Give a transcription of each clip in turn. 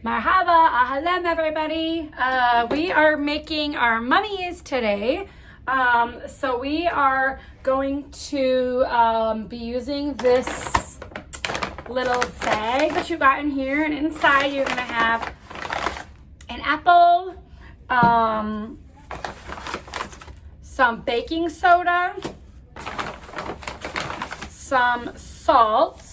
Marhaba, ahlan everybody. We are making our mummies today. So we are going to be using this little bag that you got in here, and inside you're gonna have an apple, some baking soda, some salt,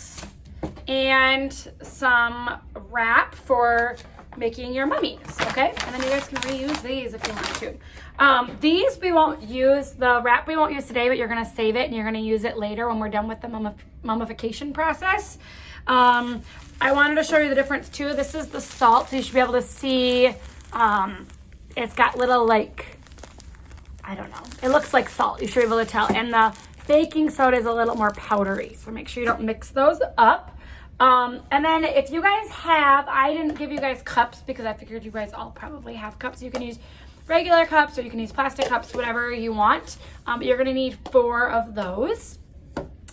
and some wrap for making your mummies, okay? And then you guys can reuse these if you want to. These we won't use, the wrap we won't use today, but you're gonna save it and you're gonna use it later when we're done with the mummification process. I wanted to show you the difference too. This is the salt, so you should be able to see, it's got little like, I don't know, it looks like salt, you should be able to tell. And the baking soda is a little more powdery, so make sure you don't mix those up. And then if you guys have, I didn't give you guys cups because I figured you guys all probably have cups. You can use regular cups or you can use plastic cups, whatever you want. But you're gonna need 4 of those.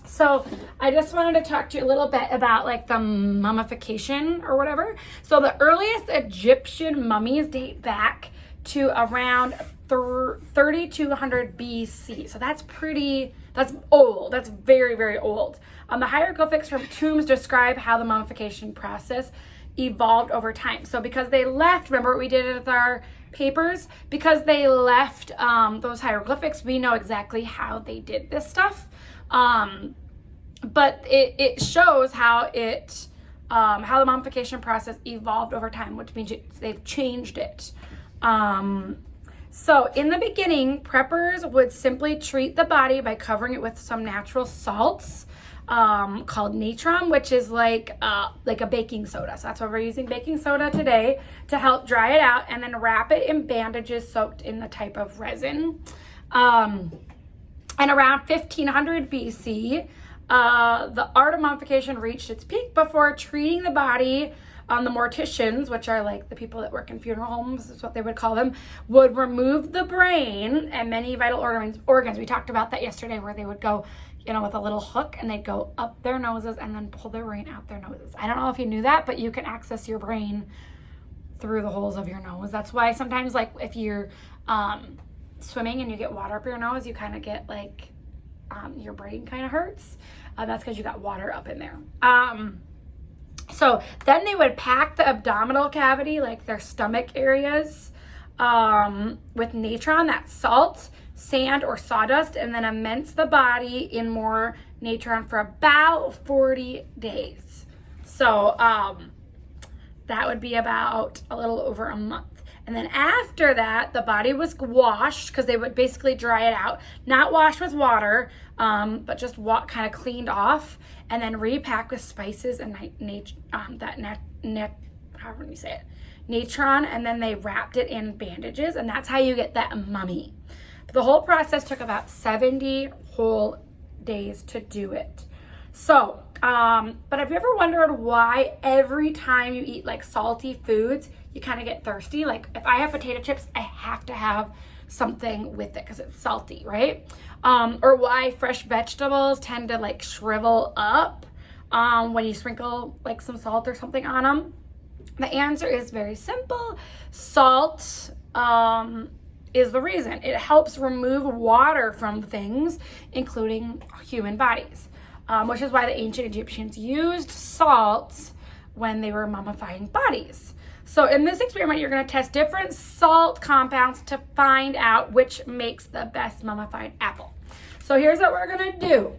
So I just wanted to talk to you a little bit about like the mummification or whatever. So the earliest Egyptian mummies date back to around 3200 BC. So that's old. That's very, very old. The hieroglyphics from tombs describe how the mummification process evolved over time. So because they left, remember what we did with our papers? Because they left those hieroglyphics, we know exactly how they did this stuff. But it shows how how the mummification process evolved over time, which means they've changed it. So in the beginning, preppers would simply treat the body by covering it with some natural salts called natron, which is like a baking soda. So that's why we're using baking soda today to help dry it out, and then wrap it in bandages soaked in the type of resin. And around 1500 BC, the art of mummification reached its peak before treating the body. The morticians, which are like the people that work in funeral homes, is what they would call them, would remove the brain and many vital organs. We talked about that yesterday, where they would go, with a little hook, and they'd go up their noses and then pull their brain out their noses. I don't know if you knew that, but you can access your brain through the holes of your nose. That's why sometimes, like, if you're swimming and you get water up your nose, you kind of get like your brain kind of hurts. That's because you got water up in there. So then they would pack the abdominal cavity, like their stomach areas, with natron, that's salt, sand, or sawdust, and then immerse the body in more natron for about 40 days. So that would be about a little over a month. And then after that, the body was washed, because they would basically dry it out, not washed with water, but just kind of cleaned off, and then repacked with spices and however you say it, natron, and then they wrapped it in bandages, and that's how you get that mummy. But the whole process took about 70 whole days to do it. So, but have you ever wondered why every time you eat like salty foods, you kind of get thirsty? Like if I have potato chips, I have to have something with it because it's salty, right? Or why fresh vegetables tend to like shrivel up when you sprinkle like some salt or something on them. The answer is very simple. Salt is the reason. It helps remove water from things, including human bodies, which is why the ancient Egyptians used salt when they were mummifying bodies. So in this experiment, you're going to test different salt compounds to find out which makes the best mummified apple. So here's what we're going to do.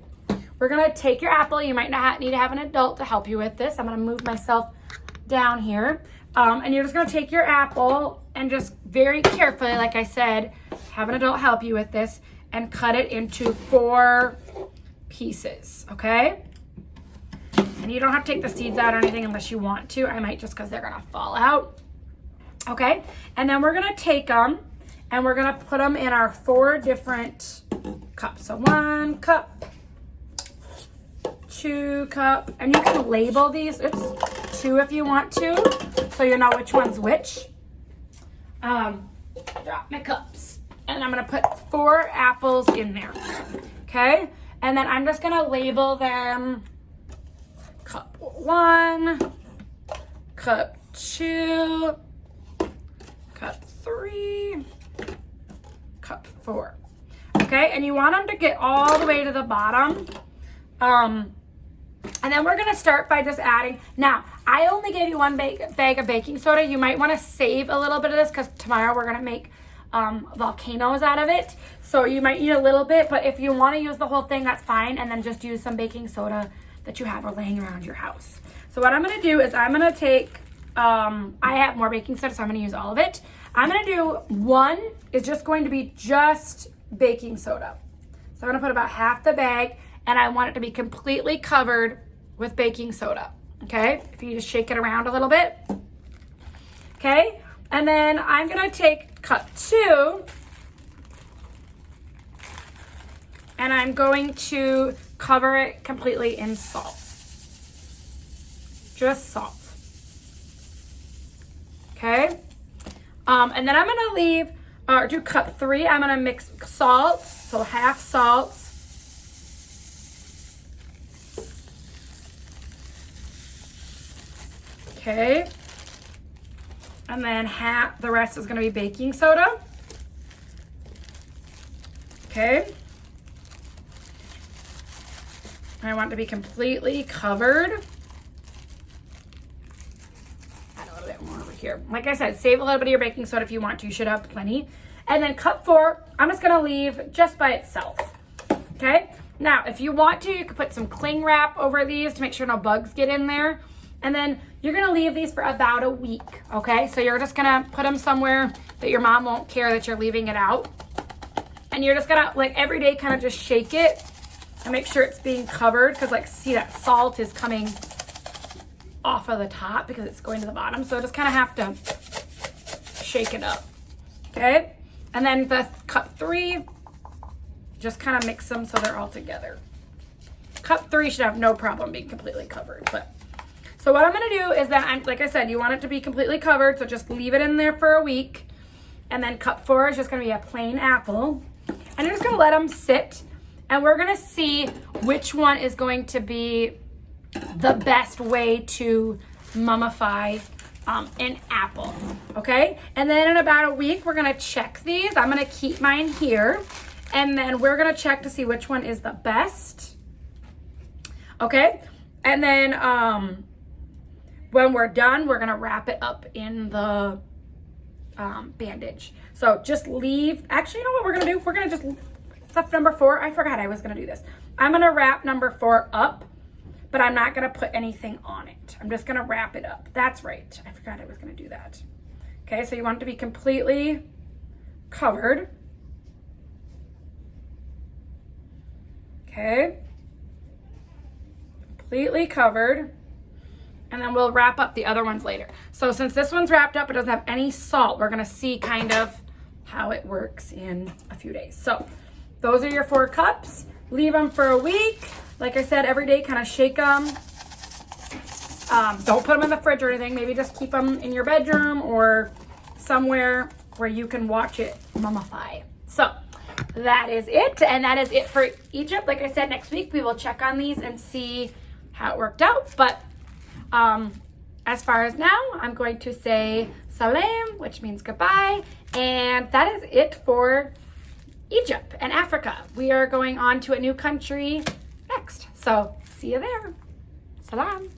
We're going to take your apple. You might not need to have an adult to help you with this. I'm going to move myself down here. And you're just going to take your apple and just very carefully, like I said, have an adult help you with this, and cut it into 4 pieces, okay? And you don't have to take the seeds out or anything unless you want to. I might, just because they're gonna fall out. Okay, and then we're gonna take them and we're gonna put them in our 4 different cups. So 1 cup, 2 cup, and you can label these. It's 2 if you want to, so you know which one's which. Drop my cups, and I'm gonna put 4 apples in there. Okay, and then I'm just gonna label them. Cup 1, cup 2, cup 3, cup 4. Okay, and you want them to get all the way to the bottom. And then we're gonna start by just adding, now, I only gave you one bag of baking soda. You might wanna save a little bit of this because tomorrow we're gonna make volcanoes out of it. So you might need a little bit, but if you wanna use the whole thing, that's fine. And then just use some baking soda that you have laying around your house. So what I'm gonna do is I'm gonna take, I have more baking soda, so I'm gonna use all of it. I'm gonna do one is just going to be just baking soda. So I'm gonna put about half the bag, and I want it to be completely covered with baking soda, okay? If you just shake it around a little bit, okay? And then I'm gonna take cup 2, and I'm going to cover it completely in salt. Just salt, okay? And then I'm gonna leave, do cup 3, I'm gonna mix salt, so half salt, okay, and then half, the rest is gonna be baking soda, okay. I want it to be completely covered. Add a little bit more over here. Like I said, save a little bit of your baking soda if you want to. You should have plenty. And then cup 4, I'm just gonna leave just by itself, okay? Now, if you want to, you could put some cling wrap over these to make sure no bugs get in there. And then you're gonna leave these for about a week, okay? So you're just gonna put them somewhere that your mom won't care that you're leaving it out. And you're just gonna, like, every day kind of just shake it and make sure it's being covered, because, like, see, that salt is coming off of the top because it's going to the bottom. So just kind of have to shake it up, okay? And then the cup 3, just kind of mix them so they're all together. Cup 3 should have no problem being completely covered. But so what I'm gonna do is that, like I said, you want it to be completely covered, so just leave it in there for a week. And then cup 4 is just gonna be a plain apple. And you're just gonna let them sit, and we're gonna see which one is going to be the best way to mummify an apple, okay? And then in about a week, we're gonna check these. I'm gonna keep mine here, and then we're gonna check to see which one is the best, okay? And then when we're done, we're gonna wrap it up in the bandage. So just leave, actually, you know what we're gonna do? We're gonna just, stuff number 4, I forgot I was gonna do this. I'm gonna wrap number 4 up, but I'm not gonna put anything on it. I'm just gonna wrap it up. That's right, I forgot I was gonna do that. Okay, so you want it to be completely covered. Okay, completely covered. And then we'll wrap up the other ones later. So since this one's wrapped up, it doesn't have any salt, we're gonna see kind of how it works in a few days. So those are your 4 cups. Leave them for a week. Like I said, every day kind of shake them. Don't put them in the fridge or anything. Maybe just keep them in your bedroom or somewhere where you can watch it mummify. So that is it. And that is it for Egypt. Like I said, next week we will check on these and see how it worked out. But as far as now, I'm going to say salam, which means goodbye. And that is it for Egypt and Africa. We are going on to a new country next. So see you there. Salam.